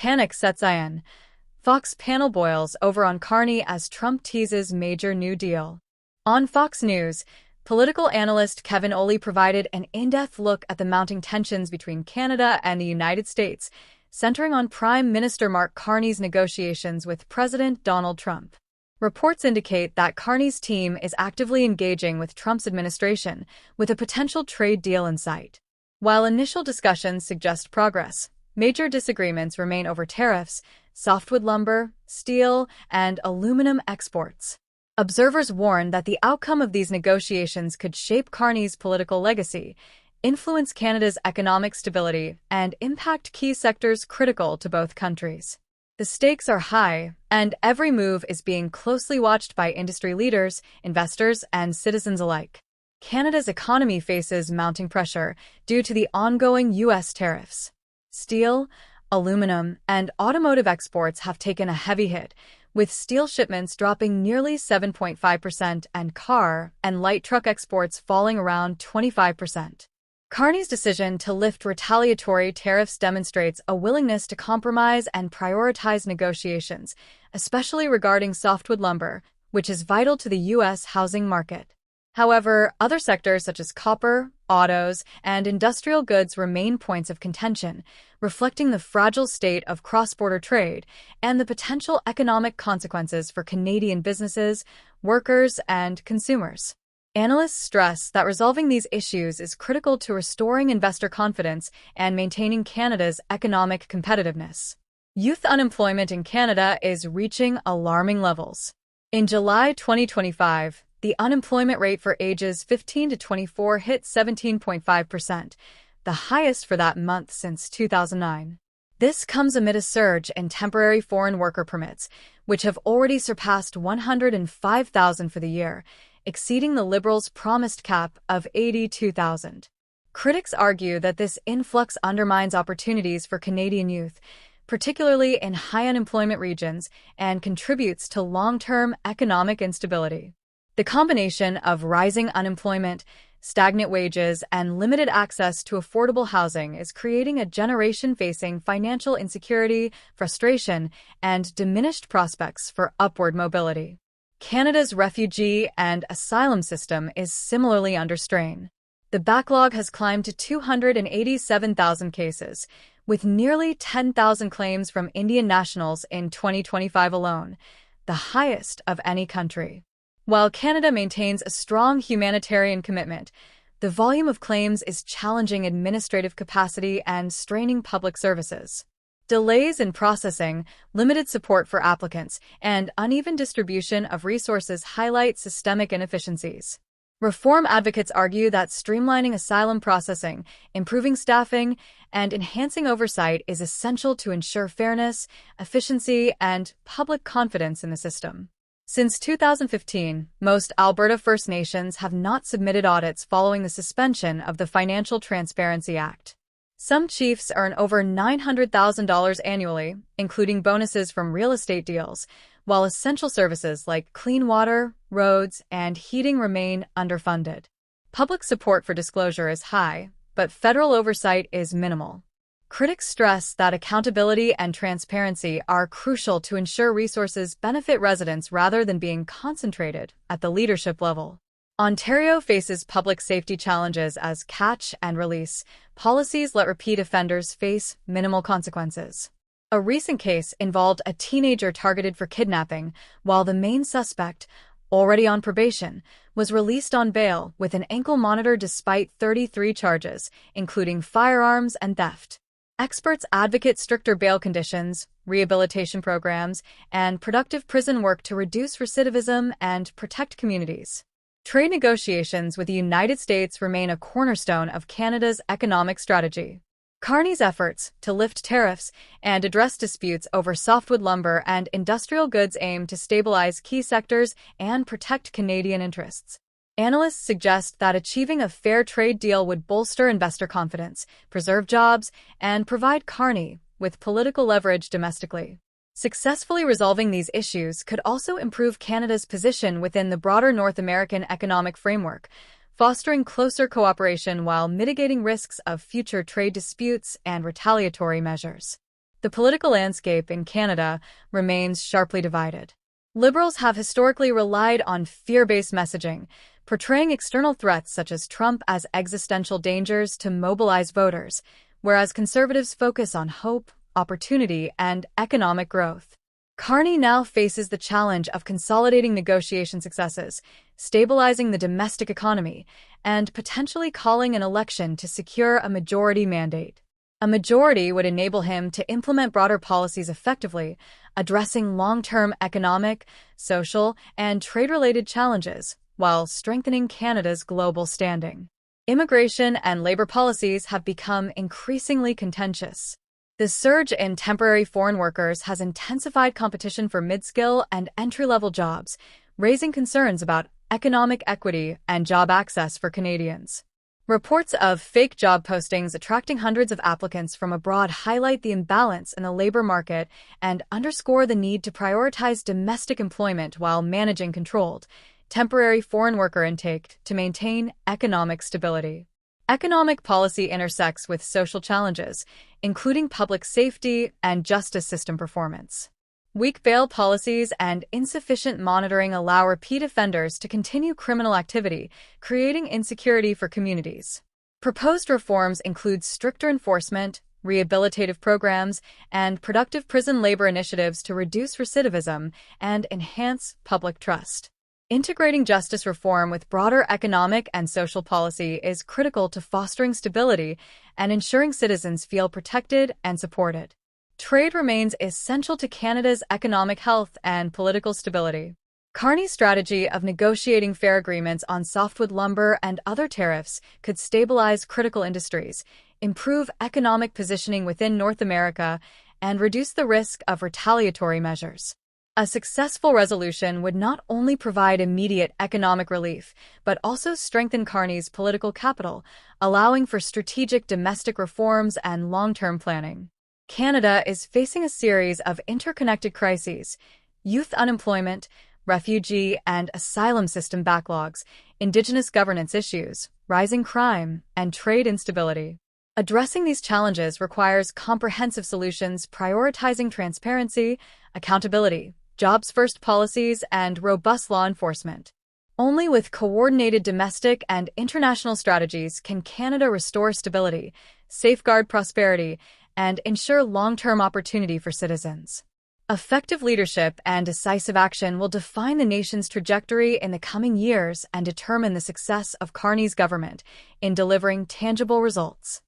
Panic sets in. Fox panel boils over on Carney as Trump teases major New Deal. On Fox News, political analyst Kevin Oley provided an in-depth look at the mounting tensions between Canada and the United States, centering on Prime Minister Mark Carney's negotiations with President Donald Trump. Reports indicate that Carney's team is actively engaging with Trump's administration, with a potential trade deal in sight. While initial discussions suggest progress, major disagreements remain over tariffs, softwood lumber, steel, and aluminum exports. Observers warn that the outcome of these negotiations could shape Carney's political legacy, influence Canada's economic stability, and impact key sectors critical to both countries. The stakes are high, and every move is being closely watched by industry leaders, investors, and citizens alike. Canada's economy faces mounting pressure due to the ongoing U.S. tariffs. Steel, aluminum, and automotive exports have taken a heavy hit, with steel shipments dropping nearly 7.5% and car and light truck exports falling around 25%. Carney's decision to lift retaliatory tariffs demonstrates a willingness to compromise and prioritize negotiations, especially regarding softwood lumber, which is vital to the U.S. housing market. However, other sectors such as copper, autos, and industrial goods remain points of contention, reflecting the fragile state of cross-border trade and the potential economic consequences for Canadian businesses, workers, and consumers. Analysts stress that resolving these issues is critical to restoring investor confidence and maintaining Canada's economic competitiveness. Youth unemployment in Canada is reaching alarming levels. In July 2025, the unemployment rate for ages 15 to 24 hit 17.5%, the highest for that month since 2009. This comes amid a surge in temporary foreign worker permits, which have already surpassed 105,000 for the year, exceeding the Liberals' promised cap of 82,000. Critics argue that this influx undermines opportunities for Canadian youth, particularly in high unemployment regions, and contributes to long-term economic instability. The combination of rising unemployment, stagnant wages, and limited access to affordable housing is creating a generation facing financial insecurity, frustration, and diminished prospects for upward mobility. Canada's refugee and asylum system is similarly under strain. The backlog has climbed to 287,000 cases, with nearly 10,000 claims from Indian nationals in 2025 alone, the highest of any country. While Canada maintains a strong humanitarian commitment, the volume of claims is challenging administrative capacity and straining public services. Delays in processing, limited support for applicants, and uneven distribution of resources highlight systemic inefficiencies. Reform advocates argue that streamlining asylum processing, improving staffing, and enhancing oversight is essential to ensure fairness, efficiency, and public confidence in the system. Since 2015, most Alberta First Nations have not submitted audits following the suspension of the Financial Transparency Act. Some chiefs earn over $900,000 annually, including bonuses from real estate deals, while essential services like clean water, roads, and heating remain underfunded. Public support for disclosure is high, but federal oversight is minimal. Critics stress that accountability and transparency are crucial to ensure resources benefit residents rather than being concentrated at the leadership level. Ontario faces public safety challenges as catch and release policies let repeat offenders face minimal consequences. A recent case involved a teenager targeted for kidnapping, while the main suspect, already on probation, was released on bail with an ankle monitor despite 33 charges, including firearms and theft. Experts advocate stricter bail conditions, rehabilitation programs, and productive prison work to reduce recidivism and protect communities. Trade negotiations with the United States remain a cornerstone of Canada's economic strategy. Carney's efforts to lift tariffs and address disputes over softwood lumber and industrial goods aim to stabilize key sectors and protect Canadian interests. Analysts suggest that achieving a fair trade deal would bolster investor confidence, preserve jobs, and provide Carney with political leverage domestically. Successfully resolving these issues could also improve Canada's position within the broader North American economic framework, fostering closer cooperation while mitigating risks of future trade disputes and retaliatory measures. The political landscape in Canada remains sharply divided. Liberals have historically relied on fear-based messaging, portraying external threats such as Trump as existential dangers to mobilize voters, whereas conservatives focus on hope, opportunity, and economic growth. Carney now faces the challenge of consolidating negotiation successes, stabilizing the domestic economy, and potentially calling an election to secure a majority mandate. A majority would enable him to implement broader policies effectively, addressing long-term economic, social, and trade-related challenges, while strengthening Canada's global standing. Immigration and labor policies have become increasingly contentious. The surge in temporary foreign workers has intensified competition for mid-skill and entry-level jobs, raising concerns about economic equity and job access for Canadians. Reports of fake job postings attracting hundreds of applicants from abroad highlight the imbalance in the labor market and underscore the need to prioritize domestic employment while managing controlled, temporary foreign worker intake to maintain economic stability. Economic policy intersects with social challenges, including public safety and justice system performance. Weak bail policies and insufficient monitoring allow repeat offenders to continue criminal activity, creating insecurity for communities. Proposed reforms include stricter enforcement, rehabilitative programs, and productive prison labor initiatives to reduce recidivism and enhance public trust. Integrating justice reform with broader economic and social policy is critical to fostering stability and ensuring citizens feel protected and supported. Trade remains essential to Canada's economic health and political stability. Carney's strategy of negotiating fair agreements on softwood lumber and other tariffs could stabilize critical industries, improve economic positioning within North America, and reduce the risk of retaliatory measures. A successful resolution would not only provide immediate economic relief, but also strengthen Carney's political capital, allowing for strategic domestic reforms and long-term planning. Canada is facing a series of interconnected crises: youth unemployment, refugee and asylum system backlogs, indigenous governance issues, rising crime, and trade instability. Addressing these challenges requires comprehensive solutions prioritizing transparency, accountability, jobs-first policies, and robust law enforcement. Only with coordinated domestic and international strategies can Canada restore stability, safeguard prosperity, and ensure long-term opportunity for citizens. Effective leadership and decisive action will define the nation's trajectory in the coming years and determine the success of Carney's government in delivering tangible results.